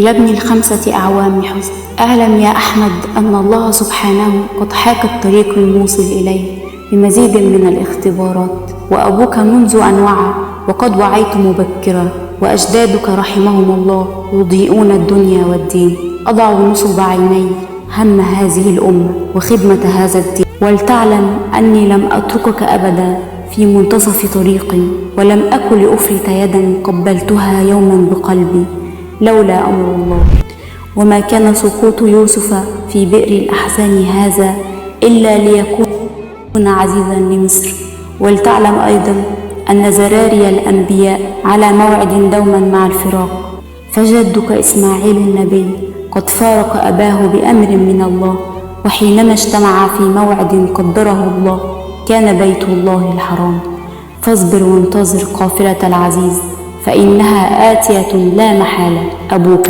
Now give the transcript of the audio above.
إلى ابن ال5 أعوام حزن. اعلم يا أحمد أن الله سبحانه قد حاك الطريق الموصل إليه بمزيد من الاختبارات، وأبوك منذ أن وعى وقد وعيت مبكرا، وأجدادك رحمهم الله يضيئون الدنيا والدين، أضع نصب عيني هم هذه الأمة وخدمة هذا الدين. ولتعلم أني لم أتركك أبدا في منتصف طريقي، ولم أكن لأفلت يدا قبلتها يوما بقلبي لولا أمر الله. وما كان سقوط يوسف في بئر الأحزان هذا إلا ليكون عزيزا لمصر. ولتعلم أيضا أن زراري الأنبياء على موعد دوما مع الفراق، فجدك إسماعيل النبي قد فارق أباه بأمر من الله، وحينما اجتمعا في موعد قدره الله كان بيت الله الحرام. فاصبر وانتظر قافلة العزيز، فإنها آتية لا محالة. أبوك.